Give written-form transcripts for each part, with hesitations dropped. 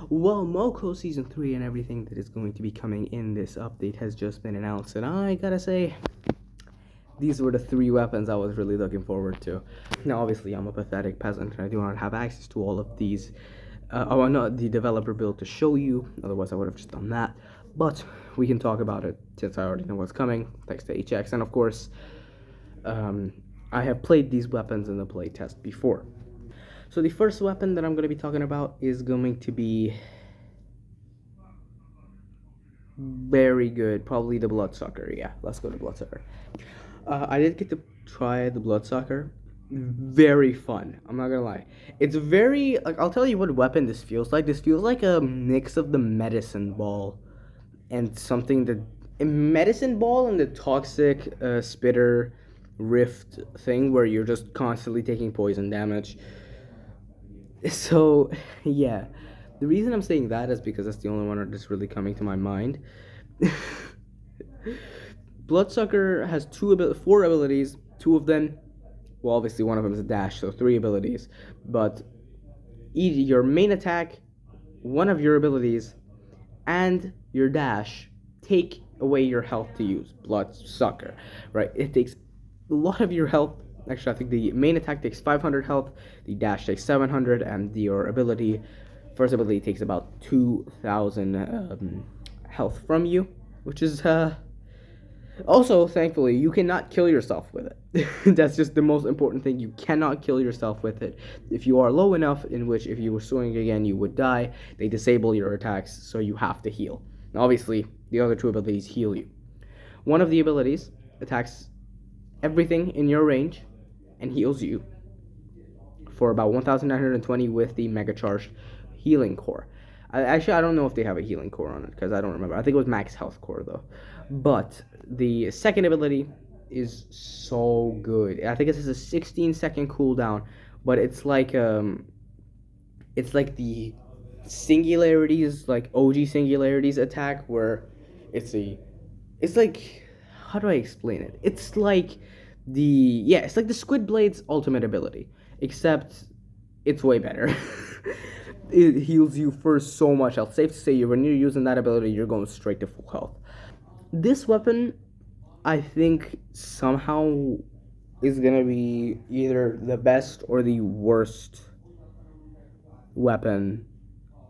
Well, Moco Season 3 and everything that is going to be coming in this update has just been announced, and I gotta say, these were the 3 weapons I was really looking forward to. Now, obviously, I'm a pathetic peasant, and I do not have access to all of these. I'm not the developer build to show you, otherwise I would have just done that. But we can talk about it since I already know what's coming, thanks to HX. And of course, I have played these weapons in the playtest before. So the first weapon that I'm going to be talking about is going to be very good, probably the Bloodsucker. Yeah, let's go to Bloodsucker. I did get to try the Bloodsucker. Very fun. I'm not gonna lie. It's very like I'll tell you what weapon this feels like. This feels like a mix of the medicine ball and something that medicine ball and the toxic spitter rift thing where you're just constantly taking poison damage. So yeah, the reason I'm saying that is because that's the only one that's really coming to my mind. Bloodsucker has 4 abilities. 2 of them, well, obviously one of them is a dash, so 3 abilities. But your main attack, one of your abilities, and your dash take away your health to use Bloodsucker, right? It takes a lot of your health. Actually, I think the main attack takes 500 health, the dash takes 700, and your first ability takes about 2,000 health from you, which is also, thankfully, you cannot kill yourself with it. That's just the most important thing. You cannot kill yourself with it. If you are low enough, in which if you were swinging again, you would die, they disable your attacks, so you have to heal. Now, obviously, the other 2 abilities heal you. One of the abilities attacks everything in your range and heals you for about 1,920 with the Mega Charged Healing Core. I don't know if they have a healing core on it, because I don't remember. I think it was max health core, though. But the second ability is so good. I think it has a 16-second cooldown, but it's like the singularities, like OG singularities attack, where it's like, how do I explain it? It's like it's like the Squid Blade's ultimate ability, except it's way better. It heals you for so much health. Safe to say, when you're using that ability, you're going straight to full health. This weapon, I think, somehow is gonna be either the best or the worst weapon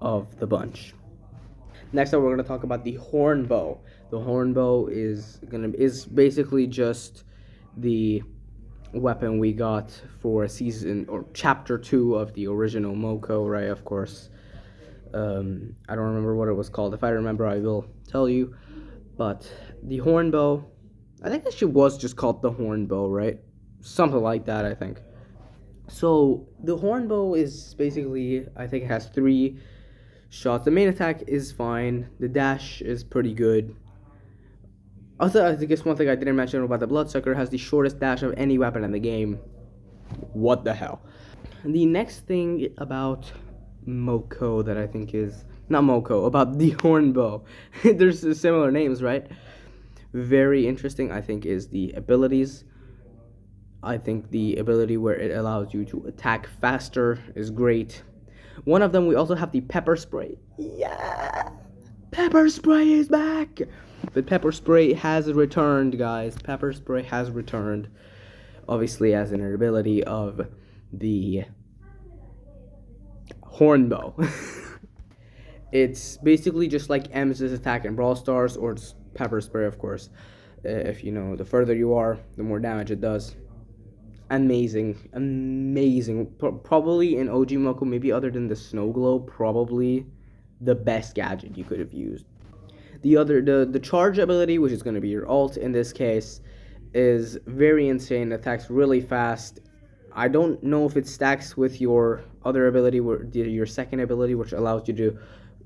of the bunch. Next up, we're gonna talk about the horn bow. The horn bow is basically just the weapon we got for season or chapter 2 of the original Moco, right? Of course. I don't remember what it was called. If I remember, I will tell you. But the horn bow, I think it was just called the horn bow, right? Something like that, I think. So the horn bow is basically, I think it has 3 shots. The main attack is fine. The dash is pretty good. Also, I guess one thing I didn't mention about the Bloodsucker has the shortest dash of any weapon in the game. What the hell? The next thing about Moco that I think is... Not Moco, about the horn bow. There's similar names, right? Very interesting, I think, is the abilities. I think the ability where it allows you to attack faster is great. One of them, we also have the pepper spray. Yeah! Pepper spray is back! The pepper spray has returned, guys. Pepper spray has returned. Obviously, as an ability of the horn bow. It's basically just like M's attack in Brawl Stars, or just pepper spray, of course. If you know, the further you are, the more damage it does. Amazing. Probably in OG Moco, maybe other than the Snow Globe, probably the best gadget you could have used. The charge ability, which is going to be your ult in this case, is very insane. It attacks really fast. I don't know if it stacks with your other ability, your second ability, which allows you to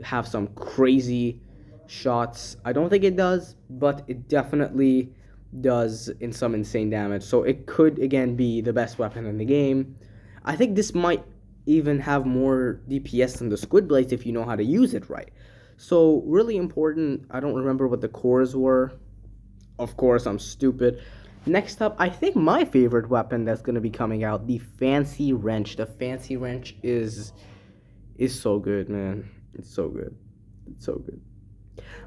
have some crazy shots. I don't think it does, but it definitely does in some insane damage. So it could, again, be the best weapon in the game. I think this might even have more DPS than the Squid Blades if you know how to use it right. So, really important. I don't remember what the cores were. Of course, I'm stupid. Next up, I think my favorite weapon that's going to be coming out, the Fancy Wrench. The Fancy Wrench is so good, man. It's so good. It's so good.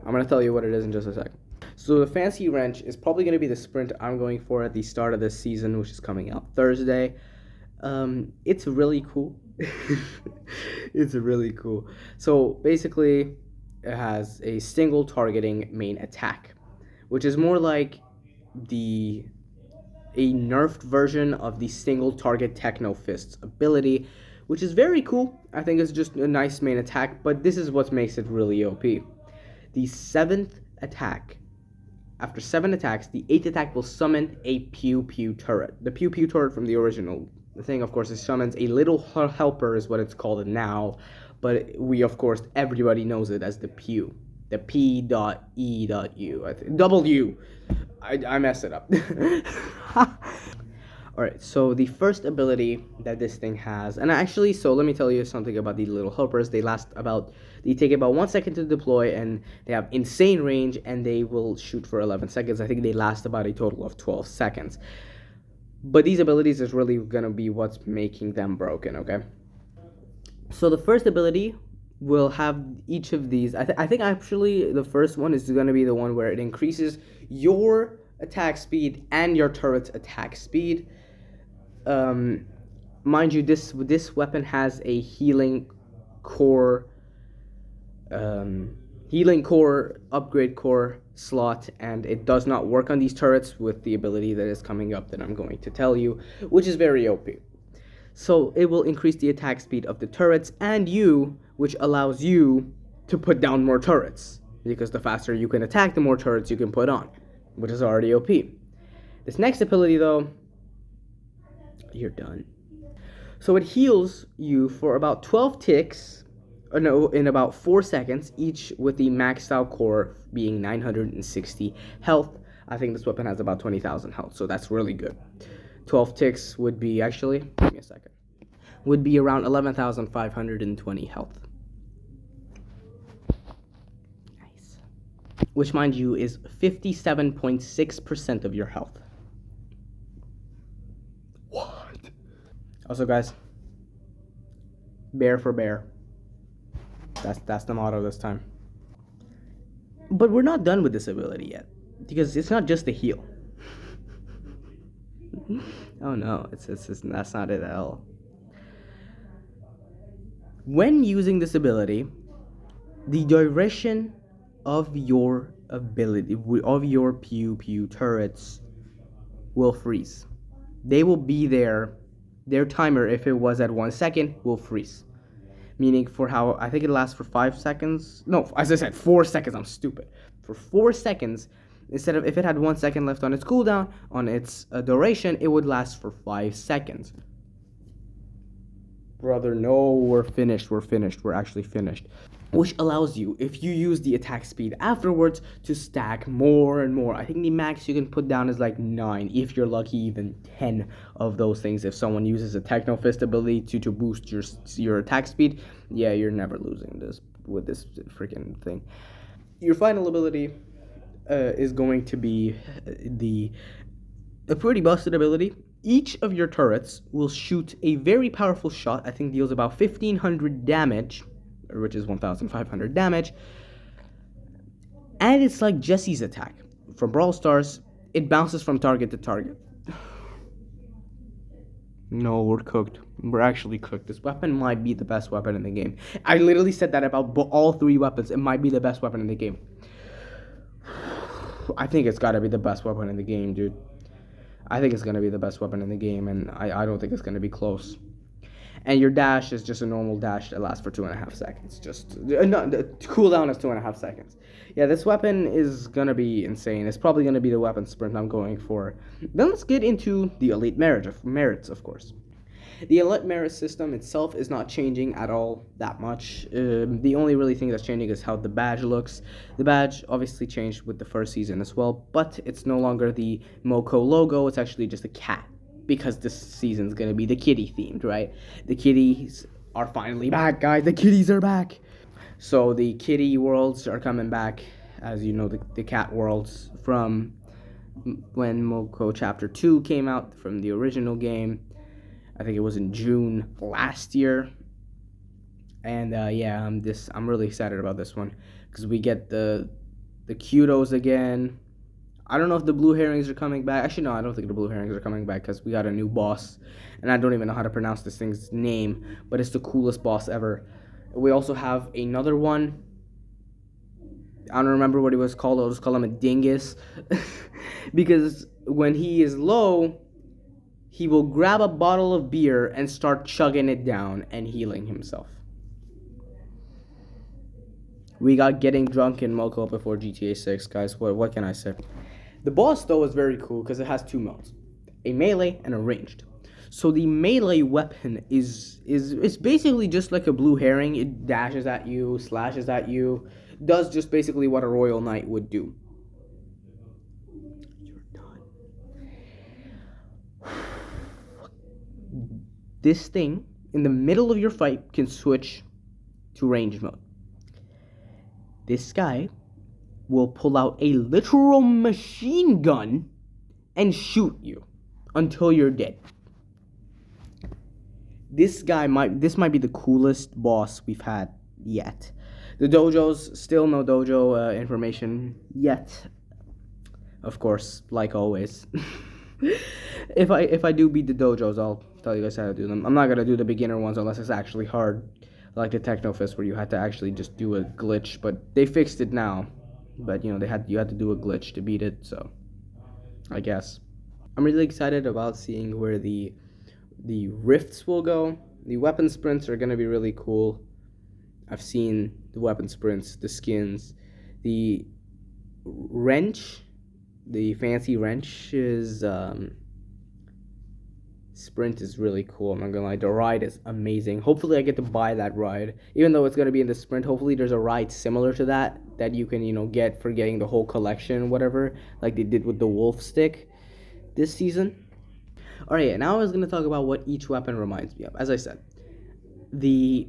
I'm gonna tell you what it is in just a second. So the fancy wrench is probably gonna be the sprint I'm going for at the start of this season, which is coming out Thursday. It's really cool. It's really cool. So basically, it has a single targeting main attack, which is more like the a nerfed version of the single target Techno Fist's ability, which is very cool. I think it's just a nice main attack, but this is what makes it really OP. The 7th attack, after 7 attacks, the 8th attack will summon a Pew Pew turret. The Pew Pew turret from the original thing, of course, it summons a little helper, is what it's called now, but everybody knows it as the Pew. The P.E.U. W. I messed it up. Alright, so the first ability that this thing has, and actually, so let me tell you something about the little helpers. They take about 1 second to deploy, and they have insane range, and they will shoot for 11 seconds. I think they last about a total of 12 seconds. But these abilities is really gonna be what's making them broken, okay? So the first ability will have each of these. I think actually the first one is going to be the one where it increases your attack speed and your turret's attack speed. Mind you, this weapon has a healing core upgrade core slot, and it does not work on these turrets with the ability that is coming up that I'm going to tell you, which is very OP. So it will increase the attack speed of the turrets and you, which allows you to put down more turrets, because the faster you can attack, the more turrets you can put on, which is already OP. This next ability, though, you're done. So it heals you for about 12 ticks, in about 4 seconds, each with the maxed out core being 960 health. I think this weapon has about 20,000 health, so that's really good. 12 ticks would be, actually, give me a second, would be around 11,520 health. Nice. Which, mind you, is 57.6% of your health. What? Also, guys, bear for bear. That's the motto this time. But we're not done with this ability yet, because it's not just a heal. Oh no, it's that's not it at all. When using this ability, the duration of your ability of your Pew Pew turrets will freeze. They will be there. Their timer, if it was at 1 second, will freeze. Meaning, for how I think it lasts for 5 seconds. No, as I said, 4 seconds. I'm stupid. For 4 seconds. Instead of, if it had 1 second left on its cooldown, on its duration, it would last for 5 seconds. Brother, no, we're finished. We're actually finished. Which allows you, if you use the attack speed afterwards, to stack more and more. I think the max you can put down is like 9. If you're lucky, even 10 of those things. If someone uses a Techno Fist ability to boost your attack speed, yeah, you're never losing this with this freaking thing. Your final ability is going to be a pretty busted ability. Each of your turrets will shoot a very powerful shot. I think deals about 1,500 damage, which is 1,500 damage. And it's like Jesse's attack from Brawl Stars. It bounces from target to target. No, we're cooked. We're actually cooked. This weapon might be the best weapon in the game. I literally said that about all 3 weapons. It might be the best weapon in the game. I think it's gotta be the best weapon in the game, dude. I think it's gonna be the best weapon in the game, and I don't think it's gonna be close. And your dash is just a normal dash that lasts for 2.5 seconds. Just no, the cooldown is 2.5 seconds. Yeah, this weapon is gonna be insane. It's probably gonna be the weapon sprint I'm going for. Then let's get into the elite merits, of course. The elite merit system itself is not changing at all that much. The only really thing that's changing is how the badge looks. The badge obviously changed with the first season as well, but it's no longer the Moco logo. It's actually just a cat, because this season's gonna be the kitty themed, right? The kitties are finally back, guys. The kitties are back. So the kitty worlds are coming back, as you know, the cat worlds from when Moco Chapter 2 came out from the original game. I think it was in June last year. And yeah, I'm really excited about this one because we get the Kudos again. I don't know if the blue herrings are coming back. Actually, no, I don't think the blue herrings are coming back because we got a new boss, and I don't even know how to pronounce this thing's name, but it's the coolest boss ever. We also have another one. I don't remember what he was called. I'll just call him a dingus, because when he is low, he will grab a bottle of beer and start chugging it down and healing himself. We got getting drunk in Moco before GTA 6, guys. What can I say? The boss, though, is very cool because it has two modes, a melee and a ranged. So the melee weapon is basically just like a blue herring. It dashes at you, slashes at you, does just basically what a royal knight would do. You're done. This thing, in the middle of your fight, can switch to ranged mode. This guy will pull out a literal machine gun and shoot you until you're dead. This might be the coolest boss we've had yet. The dojos, still no dojo information yet. Of course, like always. If I do beat the dojos, I'll tell you guys how to do them. I'm not gonna do the beginner ones unless it's actually hard, like the Technofist where you had to actually just do a glitch. But they fixed it now. But you had to do a glitch to beat it. So I guess I'm really excited about seeing where the rifts will go. The weapon sprints are gonna be really cool. I've seen the weapon sprints, the skins, the wrench. The fancy wrench is sprint is really cool. I'm not gonna lie, the ride is amazing. Hopefully I get to buy that ride, even though it's gonna be in the sprint. Hopefully there's a ride similar to that you can get for getting the whole collection, whatever, like they did with the wolf stick this season. All right, now I was gonna talk about what each weapon reminds me of. As I said, the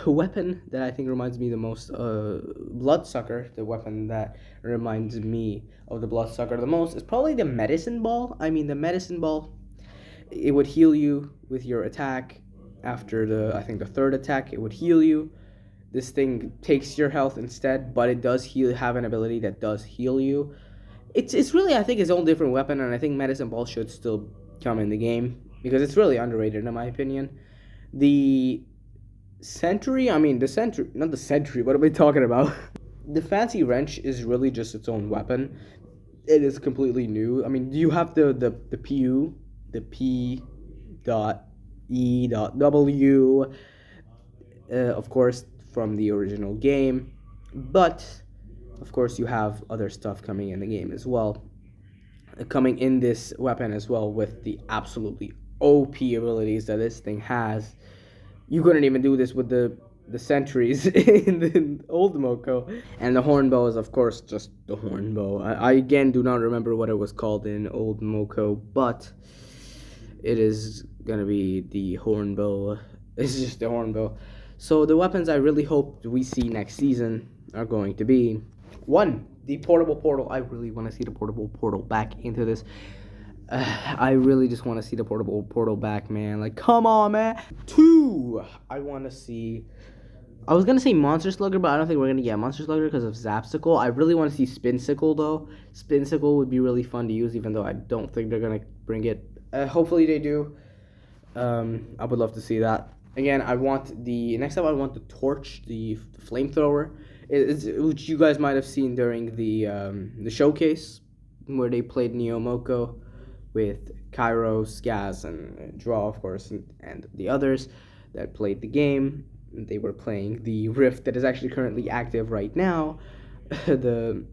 weapon that I think reminds me the most, Bloodsucker, the weapon that reminds me of the Bloodsucker the most is probably the Medicine Ball. I mean, the Medicine Ball, it would heal you with your attack. After the third attack, it would heal you. This thing takes your health instead, but it does have an ability that does heal you. It's really, I think, its own different weapon, and I think Medicine Ball should still come in the game because it's really underrated in my opinion. The Sentry, not the Sentry, what am I talking about? The Fancy Wrench is really just its own weapon. It is completely new. I mean, you have the PU, the P.E.W, of course, from the original game, but of course you have other stuff coming in the game as well, coming in this weapon as well, with the absolutely OP abilities that this thing has. You couldn't even do this with the sentries in the old Moco. And the hornbow is, of course, just the hornbow. I again do not remember what it was called in old Moco, but it is gonna be the hornbow. It's just the hornbow. So the weapons I really hope we see next season are going to be, 1, the portable portal. I really want to see the portable portal back into this. I really just want to see the portable portal back, man. Like, come on, man. 2, I want to see, I was going to say Monster Slugger, but I don't think we're going to get Monster Slugger because of Zapsicle. I really want to see Spinsickle, though. Spinsickle would be really fun to use, even though I don't think they're going to bring it. Hopefully they do. I would love to see that. Again, next time I want the torch, the flamethrower, which you guys might have seen during the showcase where they played Neo Moco with Pyro, Skaz, and Draw, of course, and the others that played the game. They were playing the rift that is actually currently active right now. I don't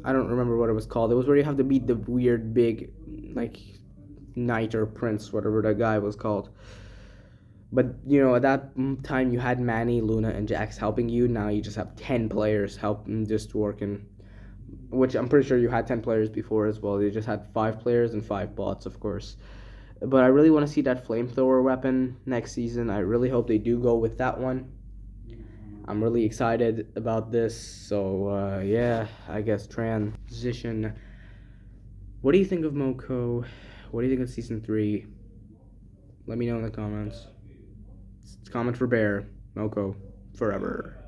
remember what it was called. It was where you have to beat the weird big, like, knight or prince, whatever that guy was called. But, at that time you had Manny, Luna, and Jax helping you. Now you just have 10 players helping just working. Which I'm pretty sure you had 10 players before as well. They just had 5 players and 5 bots, of course. But I really want to see that flamethrower weapon next season. I really hope they do go with that one. I'm really excited about this. So, yeah, I guess transition. What do you think of Moco? What do you think of Season 3? Let me know in the comments. Comment for Bear. Moco forever.